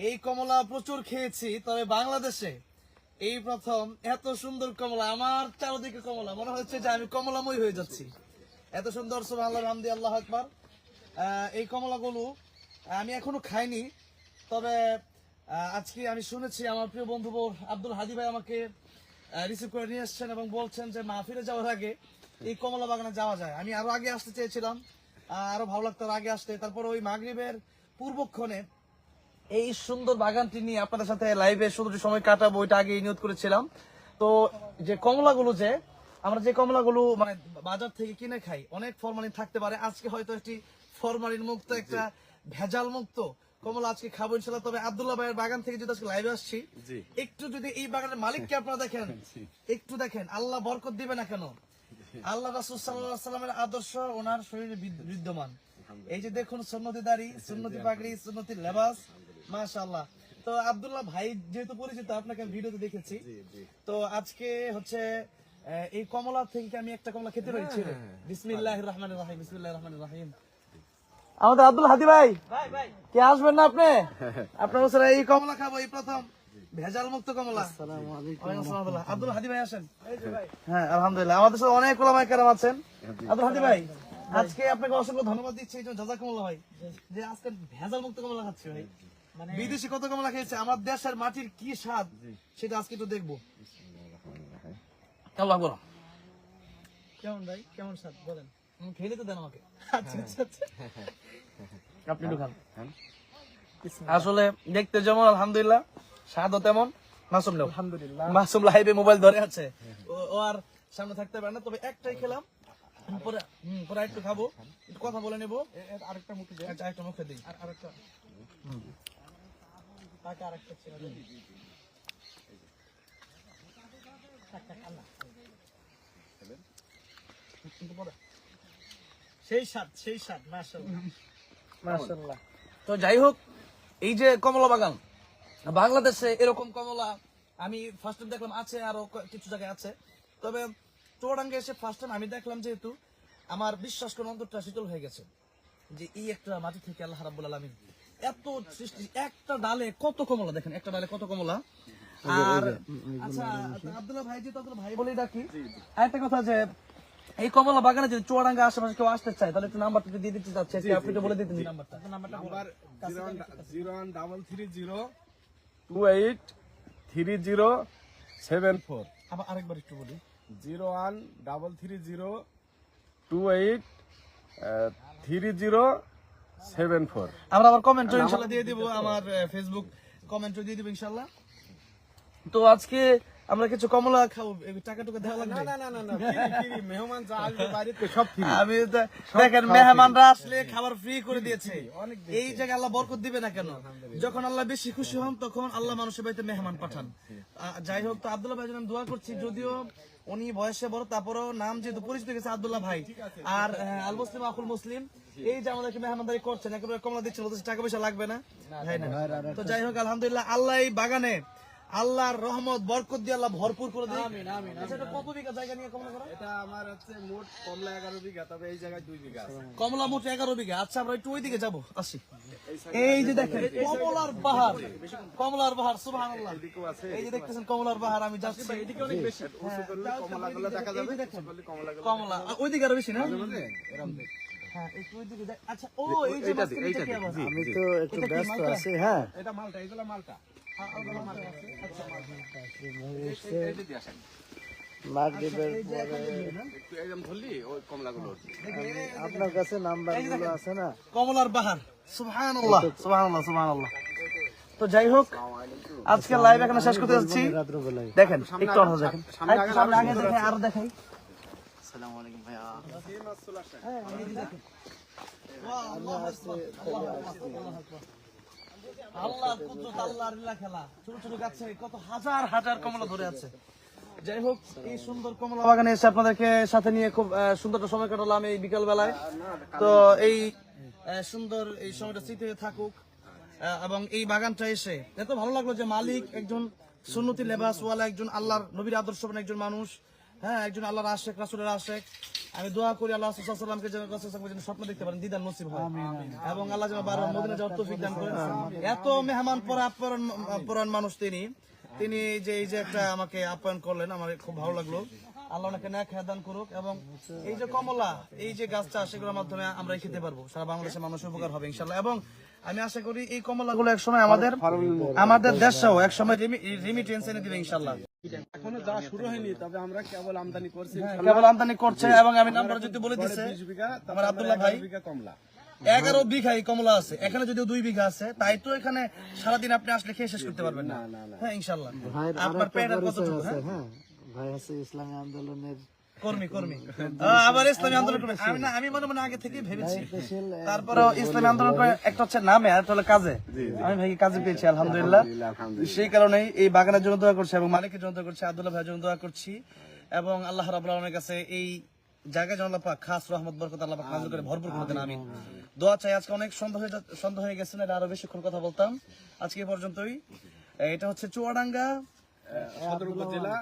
এই কমলা প্রচুর খেয়েছি, তবে বাংলাদেশে এই প্রথম এত সুন্দর কমলা। আমার চারদিকে কমলা, মনে হচ্ছে যে আমি কমলাময় হয়ে যাচ্ছি, এত সুন্দর। সুবহানাল্লাহ, হামদি, আল্লাহু আকবার। এই কমলাগুলো আমি এখনো খাইনি, তবে আজকে আমি শুনেছি আমার প্রিয় বন্ধু আব্দুল হাদি ভাই আমাকে রিসিভ করে নিয়ে এসেছেন এবং বলছেন যে মাহফিলে যাওয়ার আগে এই কমলা বাগানে যাওয়া যায়। আমি আরো আগে আসতে চেয়েছিলাম, আরো ভালো লাগতো আগে আসতে। তারপর ওই মাগরিবের পূর্বক্ষণে এই সুন্দর বাগানটি নিয়ে আপনাদের সাথে লাইভে শুধু সময় কাটাবো, ওইটা আগে নিয়ত করেছিলাম। তো যে কমলাগুলো, যে আমরা যে কমলাগুলো মানে বাজার থেকে কিনে খাই, অনেক ফরমালিন থাকতে পারে। আজকে হয়তো একটি ফরমালিন মুক্ত, একটা ভেজাল মুক্ত কমলা আজকে খাবো ইনশাল্লাহ। তবে আব্দুল্লাহ ভাইয়ের বাগান থেকে যদি আজকে লাইভে আসছি, একটু যদি এই বাগানের মালিককে আপনারা দেখেন, একটু দেখেন, আল্লাহ বরকত দিবে না কেন? আল্লাহ রাসূল সাল্লাল্লাহু আলাইহি ওয়াসাল্লামের আদর্শ ওনার শরীরে বিদ্যমান। এই যে দেখুন, সুন্নতি দাড়ি, সুন্নতি পাগড়ি, সুন্নতি লেবাস, মাশাআল্লাহ। তো আব্দুল্লাহ ভাই যেহেতু পরিচিত, আপনাকে আমি ভিডিওতে দেখেছি, তো আজকে হচ্ছে এই কমলা থেকে আমি একটা কমলা খেতে পেরেছি। বিসমিল্লাহির রহমানির রহিম, বিসমিল্লাহির রহমানির রহিম। আমাদের আব্দুল হাদি ভাই, কে আসবেন না আপনি? আপনার বছর এই কমলা খাবো, এই প্রথম ভেজাল মুক্ত কমলা। আসসালামু আলাইকুম। আব্দুল হাদি ভাই আসেন। হ্যাঁ, আলহামদুলিল্লাহ, আমাদের সাথে অনেক ওলামায়ে কেরাম আছেন। আব্দুল হাদি ভাই, আজকে আপনাকে অসংখ্য ধন্যবাদ দিচ্ছি, এই জন্য জাযাকুমুল্লাহ ভাই, যে আজকে ভেজাল মুক্ত কমলা খাচ্ছি ভাই। মানে বিদেশি কত কমলা খেয়েছে, আমার দেশের মাটির কি স্বাদ সেটা আজকে একটু দেখবো। আল্লাহ বলো কেমন ভাই, কেমন স্বাদ বলেন? খেলে তো দেন আমাকে। আচ্ছা আচ্ছা আচ্ছা, আপনি একটু খান। আসলে দেখতে যেমন আলহামদুলিল্লাহ, স্বাদও তেমন। মাসুম নাও, আলহামদুলিল্লাহ, মাসুম লাইভে মোবাইল ধরে আছে, ও আর সামনে থাকতে পারে না। তবে একটাই খেলাম, পরে পরে একটু খাবো, একটু কথা বলে নেবো। আরেকটা মুখে দিই, আচ্ছা আরেকটা মুখে দিই, আরেকটা টাকা, আরেকটা ছিল সেই স্বাদ, সেই স্বাদ, মাশাআল্লাহ মাশাআল্লাহ। তো যাই হোক, এই যে কমলা বাগান, বাংলাদেশে এরকম কমলা আমি ফার্স্ট টাইম দেখলাম, আছে আরো কিছু জায়গায় আছে, তবে চুয়াডাঙ্গা এসে ফার্স্ট টাইম আমি দেখলাম। যেহেতু আমার বিশ্বাস করে অন্তরটা শীতল হয়ে গেছে যে এই একটা মাটি থেকে আল্লাহ রাব্বুল আলামিন এত সৃষ্টি, একটা ডালে কত কমলা, দেখেন একটা ডালে কত কমলা। আর আচ্ছা আব্দুল্লাহ ভাই, যেহেতু আপনার ভাই বলেই ডাকি, আরেকটা কথা, যে এই কমলা বাগানে যদি চুয়াডাঙ্গা আশেপাশে কেউ আসতে চায়, তাহলে একটু নাম্বারটা দিয়ে দিতে চাচ্ছি, আপনি একটু বলে দিতেন নাম্বারটা। নাম্বার 013028307 আবার আরেকবার একটু বলি, 013028307 আমরা আবার কমেন্টও ইনশাআল্লাহ দিয়ে দিব, আমার ফেসবুক কমেন্টও দিয়ে দিব ইনশাআল্লাহ। তো আজকে আমরা কিছু কমলা খাবো, টাকা টুকা দেওয়া লাগবে? না ফ্রি মেহমান যা আসবে বাড়িতে সব ফ্রি। আমি দেখেন, মেহমানরা আসলে খাবার ফ্রি করে দিয়েছে। এই জায়গায় আল্লাহ বরকত দিবে না কেন? যখন আল্লাহ বেশি খুশি হন, তখন আল্লাহ মানুষের বাড়িতে মেহমান পাঠান। যাই হোক, তো আব্দুল্লাহ ভাই আমি দোয়া করছি, যদিও উনি বয়সে বড়, তারপরেও নাম যেহেতু পরিচিত গেছে আব্দুল্লাহ ভাই, আর আল মুসলিম আকুল মুসলিম, এই যে আমাদেরকে মেহমানদারি করছেন, একেবারে কমলা দিচ্ছেন, বলতেছে টাকা পয়সা লাগবে না ভাই না। তো যাই হোক, আলহামদুলিল্লাহ, আল্লাহ এই বাগানে আল্লাহর রহমত বরকত দিয়ে আল্লাহ ভরপুর করে দিন। আমিন আমিন। আচ্ছা, এটা কত বিঘা জায়গা নিয়ে কমলা করা? এটা আমার হচ্ছে মোট কমলা 11 বিঘা, তবে এই জায়গায় 2 বিঘা আছে। কমলা মোট 11 বিঘা। আচ্ছা, আমরা একটু ওইদিকে যাবো, আসি। এই যে দেখেন কমলার বাহার, কমলার বাহার, সুবহানাল্লাহ। এই যে দেখতেছেন কমলার বাহার, আমি যাচ্ছি, এদিকে অনেক বেশি কমলাগুলো দেখা যাবে, কমলা ওইদিকে আরো বেশি না? হ্যাঁ, একটু ওইদিকে যাই। আচ্ছা, ও এই যে মাঝখানে কি আবার? আমি তো একটু ব্যস্ত আছি। হ্যাঁ, এটা মালটা, এগুলো মালটা। মাগরিবের পরে একটু একদম ধরলি ওই কমলাগুলো। আপনার কাছে নাম্বারগুলো আছে না? কমলার বাহার, সুবহানাল্লাহ সুবহানাল্লাহ সুবহানাল্লাহ। তো যাই হোক, আজকে লাইভ এখানে শেষ করতে যাচ্ছি। রাত্রবেলায় দেখেন একটু অন্য দেখেন, সামনে আগে দেখাই, আরো দেখাই। আসসালামু আলাইকুম ভাইয়া। হ্যাঁ, এই যে দেখেন, আল্লাহর কুদরত, আল্লাহর লীলা খেলা। ছোট ছোট গাছে কত হাজার হাজার কমলা ধরে আছে। যাই হোক, এই সুন্দর কমলা বাগানে এসে আপনাদেরকে সাথে নিয়ে খুব সুন্দর একটা সময় কাটালাম এই বিকাল বেলায়। তো এই সুন্দর এই সময়টা স্মৃতি হয়ে থাকুক, এবং এই বাগানটা এসে এত ভালো লাগলো যে মালিক একজন সুন্নতি লেবাস ওয়ালা, একজন আল্লাহর নবীর আদর্শবান একজন মানুষ, হ্যাঁ, একজন আল্লাহর আশেক, রাসূলের আশেক, আমি দোয়া করি আল্লাহ রাসূল সাল্লাল্লাহু আলাইহি ওয়াসাল্লামকে যেন স্বপ্ন দেখতে পারেন, দিদার নসিব হয়, এবং আল্লাহ যেন বারবার মদিনা যাওয়ার তৌফিক দান করেন। এত মেহমান পরায়ণ মানুষ তিনি যে এই যে একটা আমাকে আপ্যায়ন করলেন, আমার খুব ভালো লাগলো। আল্লাহ ওনাকে নেক হায়াত দান করুক, এবং এই যে কমলা, এই যে গাছ চাষ, এগুলোর মাধ্যমে আমরা খেতে পারবো, সারা বাংলাদেশের মানুষের উপকার হবে ইনশাআল্লাহ। এবং আমি আশা করি এই কমলাগুলো একসময় আমাদের দেশটাও একসময় রেমিটেন্স এনে দিবে ইনশাআল্লাহ। এখনো যা শুরু হয়নি, তবে আমরা কেবল আমদানি করছি। কেবল আমদানি করছে, এবং আমি নাম্বার যদি বলে দিচ্ছে 20 বিঘা, আমার আব্দুল্লাহ ভাই 11 বিঘা কমলা। 11 বিঘা এই কমলা আছে, এখানে যদিও 2 বিঘা আছে, তাই তো এখানে সারাদিন আপনি আসলে খেয়ে শেষ করতে পারবেন না। হ্যাঁ ইনশাআল্লাহ। আপনার পেটের কতটুকু? হ্যাঁ ভাই আছে ইসলামী আন্দোলনের কর্মী আবার ইসলামী আন্দোলন করে। আমি মনে মনে আগে থেকে ভেবেছি, তারপরেও ইসলামী আন্দোলন করে একটা হচ্ছে নামে আর একটা হলো কাজে। আমি ভাই কাজে পেয়েছি আলহামদুলিল্লাহ। সেই কারণেই এই বাগানের জন্য দোয়া করছি, এবং মালিকের জন্য দোয়া করছি, আব্দুল্লাহ ভাইয়ের জন্য দোয়া করছি, এবং আল্লাহ রাব্বুল আলামিনের কাছে এই জায়গায় যেন আল্লাহ পাক খাস রহমত বরকত আল্লাহ পাক নাযিল করে ভরপুর করে দেন, আমিন। দোয়া চাই। আজকে অনেক সন্দেহ হয়ে গেছে না, এটা আরো বেশিক্ষণ কথা বলতাম। আজকে এই পর্যন্তই। এটা হচ্ছে চুয়াডাঙ্গা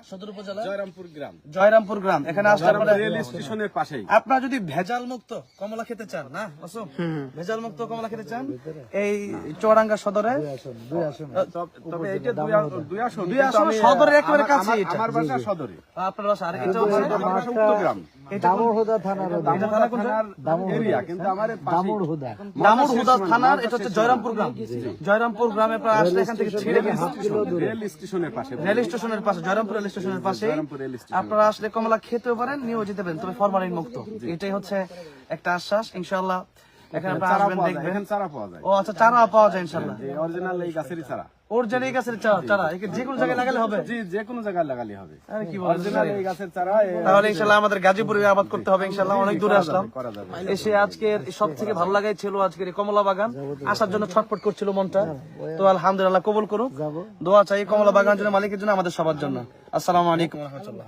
সদর উপজেলা জয়রামপুর গ্রাম। এখানে আসলে রেল স্টেশনের পাশেই। আপনারা যদি ভেজাল মুক্ত কমলা খেতে চান, না মাসুম, ভেজাল মুক্ত কমলা খেতে চান, এই চুয়াডাঙ্গা সদরে, তবে এটা দুই আসন সদরের একেবারে কাছে। এটা আমার বাসা সদরে, আপনার বাসা। আর এটা হচ্ছে উত্তরগ্রাম, দামুড়হুদা থানার এটা থানা কোন এরিয়া, কিন্তু আমার দামুড়হুদা দামুড়হুদা থানার। এটা হচ্ছে জয়রামপুর গ্রাম। জয়রামপুর গ্রামে আপনারা আসলে এখান থেকে ছেড়ে রেল স্টেশনের পাশে, রেল স্টেশনের পাশে, জয়রামপুর রেল স্টেশনের পাশে আপনারা আসলে কমলা খেতেও পারেন, নিয়েও যেতে পারেন, তবে ফরমালিন মুক্ত। এটাই হচ্ছে একটা আশ্বাস ইনশাআল্লাহ। এখানে আপনারা আসবেন, দেখবেন। এখানে চারা পাওয়া যায়। ও আচ্ছা, চারা পাওয়া যায় ইনশাআল্লাহ। অরিজিনাল এই গাছেরই চারা, অরিজিনাল এই গাছের চারা যে কোনো জায়গায় লাগালে হবে। জি, যে কোনো জায়গায় লাগালে হবে। আরে কি বলেন, অরিজিনাল এই গাছের চারা। তাহলে ইনশাআল্লাহ আমাদের গাজীপুরে আবাদ করতে হবে ইনশাআল্লাহ। অনেক দূরে আসলাম, করা যাবে। এসে আজকের সব থেকে ভালো লাগাই ছিল আজকের এই কমলা বাগান। আসার জন্য ছটফট করছিল মনটা, তো আলহামদুলিল্লাহ কবুল করুক। দোয়া চাই কমলা বাগান জন্য, মালিকের জন্য, আমাদের সবার জন্য। আসসালামু আলাইকুম ওয়া রাহমাতুল্লাহ।